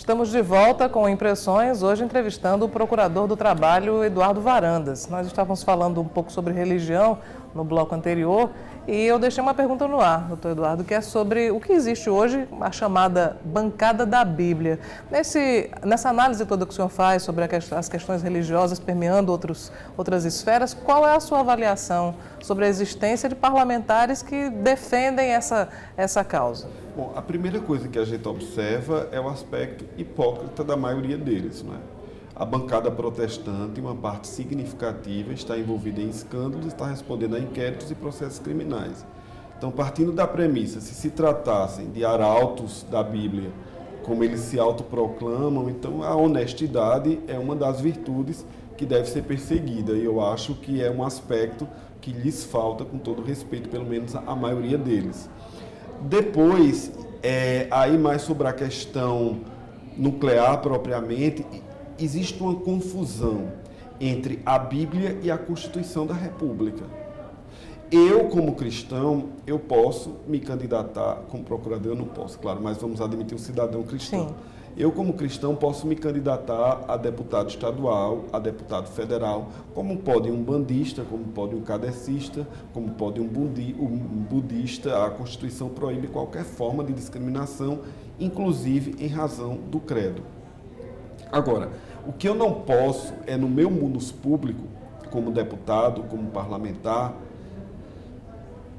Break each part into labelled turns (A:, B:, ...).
A: Estamos de volta com Impressões, hoje entrevistando o procurador do Trabalho, Eduardo Varandas. Nós estávamos falando um pouco sobre religião no bloco anterior e eu deixei uma pergunta no ar, doutor Eduardo, que é sobre o que existe hoje, a chamada bancada da Bíblia. Nessa análise toda que o senhor faz sobre as questões religiosas permeando outras esferas, qual é a sua avaliação sobre a existência de parlamentares que defendem essa causa?
B: Bom, a primeira coisa que a gente observa é o aspecto hipócrita da maioria deles, não é? A bancada protestante, uma parte significativa, está envolvida em escândalos, está respondendo a inquéritos e processos criminais. Então, partindo da premissa, se tratassem de arautos da Bíblia, como eles se autoproclamam, então a honestidade é uma das virtudes que deve ser perseguida. E eu acho que é um aspecto que lhes falta, com todo respeito, pelo menos a maioria deles. Depois, aí mais sobre a questão nuclear propriamente, existe uma confusão entre a Bíblia e a Constituição da República. Eu, como cristão, eu posso me candidatar, como procurador eu não posso, claro, mas vamos admitir um cidadão cristão. Sim. Eu, como cristão, posso me candidatar a deputado estadual, a deputado federal, como pode um bandista, como pode um kardecista, como pode um budista. A Constituição proíbe qualquer forma de discriminação, inclusive em razão do credo. Agora, o que eu não posso é, no meu munus público, como deputado, como parlamentar,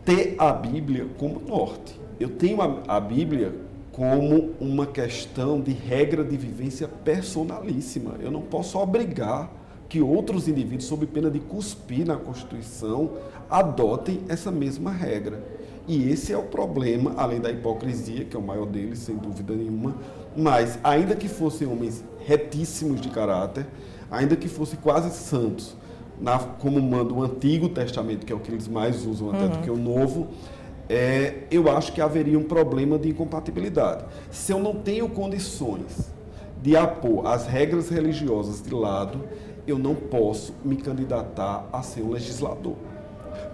B: ter a Bíblia como norte. Eu tenho a Bíblia como uma questão de regra de vivência personalíssima. Eu não posso obrigar que outros indivíduos, sob pena de cuspir na Constituição, adotem essa mesma regra. E esse é o problema, além da hipocrisia, que é o maior deles, sem dúvida nenhuma, mas ainda que fossem homens retíssimos de caráter, ainda que fossem quase santos, como manda o Antigo Testamento, que é o que eles mais usam até do que o Novo, eu acho que haveria um problema de incompatibilidade. Se eu não tenho condições de apor as regras religiosas de lado, eu não posso me candidatar a ser um legislador.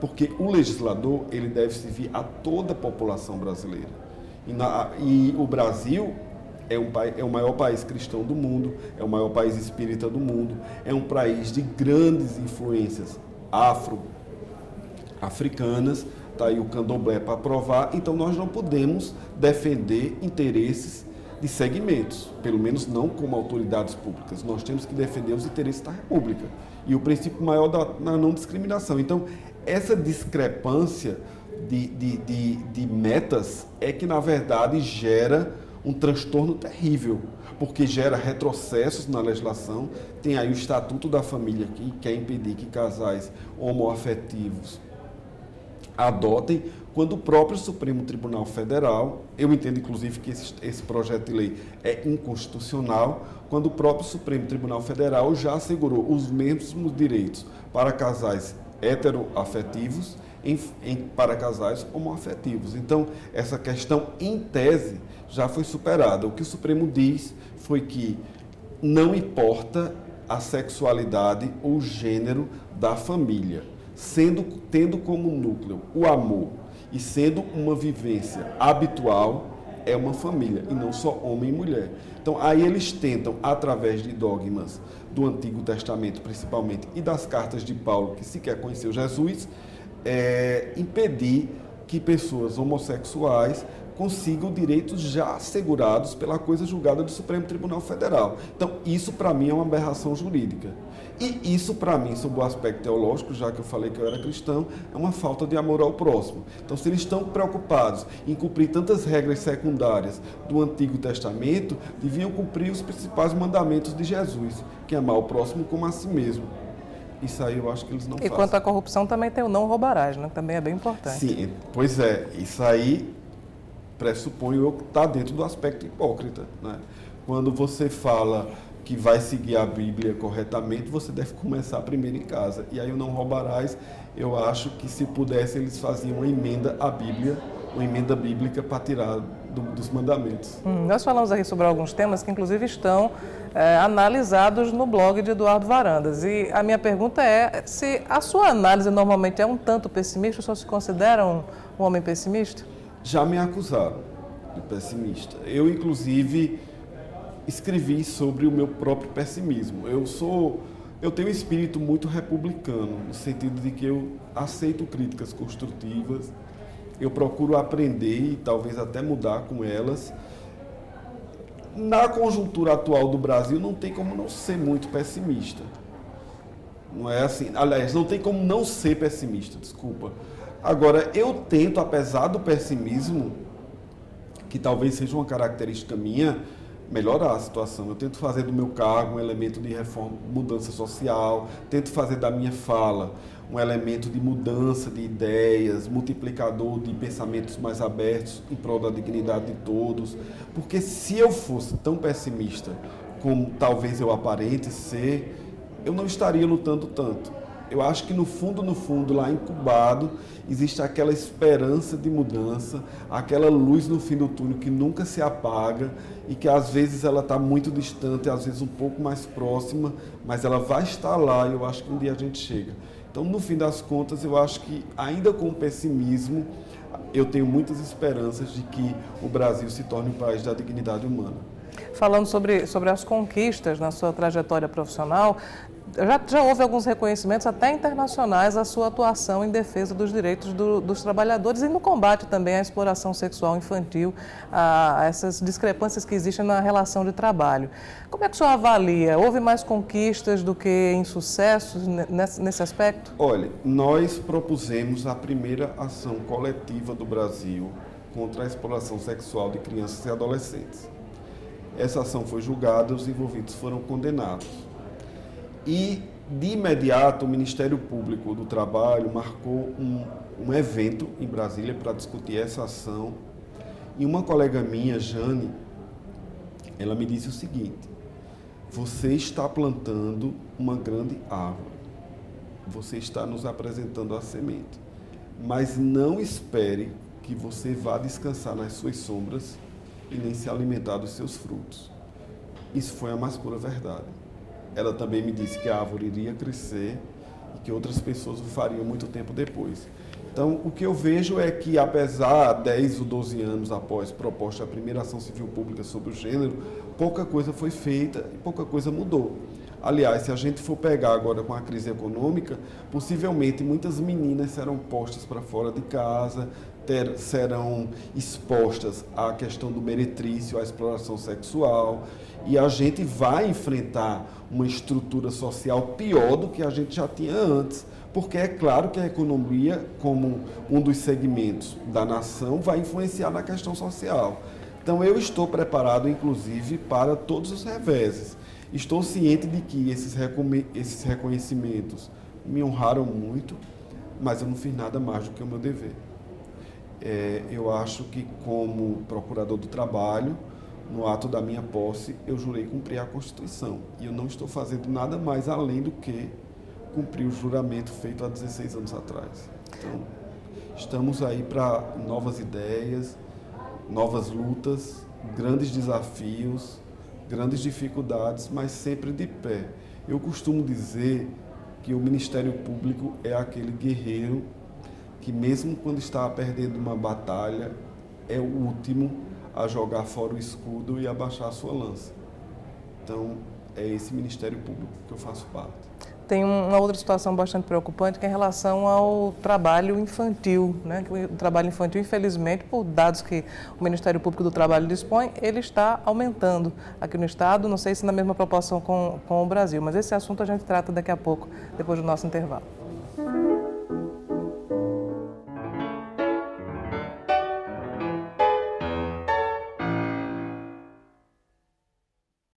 B: Porque o legislador, ele deve servir a toda a população brasileira. E o Brasil é o maior país cristão do mundo, é o maior país espírita do mundo, é um país de grandes influências africanas, está aí o candomblé para provar, então nós não podemos defender interesses de segmentos, pelo menos não como autoridades públicas. Nós temos que defender os interesses da República e o princípio maior da não discriminação. Então, essa discrepância de metas é que, na verdade, gera um transtorno terrível, porque gera retrocessos na legislação. Tem aí o Estatuto da Família, que quer impedir que casais homoafetivos adotem, quando o próprio Supremo Tribunal Federal, eu entendo inclusive que esse projeto de lei é inconstitucional, quando o próprio Supremo Tribunal Federal já assegurou os mesmos direitos para casais heteroafetivos para casais homoafetivos. Então, essa questão, em tese, já foi superada. O que o Supremo diz foi que não importa a sexualidade ou o gênero da família, tendo como núcleo o amor e sendo uma vivência habitual, é uma família, e não só homem e mulher. Então, aí eles tentam, através de dogmas do Antigo Testamento, principalmente, e das cartas de Paulo, que sequer conheceu Jesus, impedir que pessoas homossexuais consigam direitos já assegurados pela coisa julgada do Supremo Tribunal Federal. Então, isso para mim é uma aberração jurídica. E isso para mim, sob o aspecto teológico, já que eu falei que eu era cristão, é uma falta de amor ao próximo. Então, se eles estão preocupados em cumprir tantas regras secundárias do Antigo Testamento, deviam cumprir os principais mandamentos de Jesus, que é amar o próximo como a si mesmo. Isso aí eu acho que eles não fazem.
A: E quanto à corrupção também tem o não roubarás, né? Também é bem importante.
B: Sim, pois é. Isso aí pressupõe eu que está dentro do aspecto hipócrita, né? Quando você fala que vai seguir a Bíblia corretamente, você deve começar primeiro em casa. E aí o não roubarás, eu acho que se pudesse eles faziam uma emenda à Bíblia, uma emenda bíblica para tirar dos mandamentos.
A: Nós falamos aqui sobre alguns temas que inclusive estão analisados no blog de Eduardo Varandas. E a minha pergunta é se a sua análise normalmente é um tanto pessimista, o senhor se considera um homem pessimista?
B: Já me acusaram de pessimista. Eu, inclusive, escrevi sobre o meu próprio pessimismo. Eu tenho um espírito muito republicano, no sentido de que eu aceito críticas construtivas, eu procuro aprender e talvez até mudar com elas. Na conjuntura atual do Brasil, não tem como não ser muito pessimista. Não é assim, aliás, não tem como não ser pessimista, desculpa. Agora, eu tento, apesar do pessimismo, que talvez seja uma característica minha, melhorar a situação. Eu tento fazer do meu cargo um elemento de reforma, mudança social, tento fazer da minha fala um elemento de mudança de ideias, multiplicador de pensamentos mais abertos em prol da dignidade de todos. Porque se eu fosse tão pessimista como talvez eu aparente ser, eu não estaria lutando tanto. Eu acho que no fundo, lá incubado, existe aquela esperança de mudança, aquela luz no fim do túnel que nunca se apaga e que às vezes ela está muito distante, às vezes um pouco mais próxima, mas ela vai estar lá e eu acho que um dia a gente chega. Então, no fim das contas, eu acho que ainda com o pessimismo, eu tenho muitas esperanças de que o Brasil se torne um país da dignidade humana.
A: Falando sobre as conquistas na sua trajetória profissional, já houve alguns reconhecimentos, até internacionais, à sua atuação em defesa dos direitos dos trabalhadores e no combate também à exploração sexual infantil, a essas discrepâncias que existem na relação de trabalho. Como é que o senhor avalia? Houve mais conquistas do que insucessos nesse aspecto?
B: Olha, nós propusemos a primeira ação coletiva do Brasil contra a exploração sexual de crianças e adolescentes. Essa ação foi julgada, os envolvidos foram condenados. E, de imediato, o Ministério Público do Trabalho marcou um evento em Brasília para discutir essa ação. E uma colega minha, Jane, ela me disse o seguinte: você está plantando uma grande árvore, você está nos apresentando a semente, mas não espere que você vá descansar nas suas sombras e nem se alimentar dos seus frutos. Isso foi a mais pura verdade. Ela também me disse que a árvore iria crescer e que outras pessoas o fariam muito tempo depois. Então, o que eu vejo é que, apesar de 10 ou 12 anos após proposta da primeira ação civil pública sobre o gênero, pouca coisa foi feita e pouca coisa mudou. Aliás, se a gente for pegar agora com a crise econômica, possivelmente muitas meninas serão postas para fora de casa, serão expostas à questão do meretrício, à exploração sexual, e a gente vai enfrentar uma estrutura social pior do que a gente já tinha antes, porque é claro que a economia, como um dos segmentos da nação, vai influenciar na questão social. Então eu estou preparado, inclusive, para todos os reveses. Estou ciente de que esses reconhecimentos me honraram muito, mas eu não fiz nada mais do que o meu dever. Eu acho que, como procurador do trabalho, no ato da minha posse, eu jurei cumprir a Constituição. E eu não estou fazendo nada mais além do que cumprir o juramento feito há 16 anos atrás. Então, estamos aí para novas ideias, novas lutas, grandes desafios, grandes dificuldades, mas sempre de pé. Eu costumo dizer que o Ministério Público é aquele guerreiro que, mesmo quando está perdendo uma batalha, é o último a jogar fora o escudo e abaixar a sua lança. Então, é esse Ministério Público que eu faço parte.
A: Tem uma outra situação bastante preocupante, que é em relação ao trabalho infantil, né? O trabalho infantil, infelizmente, por dados que o Ministério Público do Trabalho dispõe, ele está aumentando aqui no Estado, não sei se na mesma proporção com o Brasil, mas esse assunto a gente trata daqui a pouco, depois do nosso intervalo.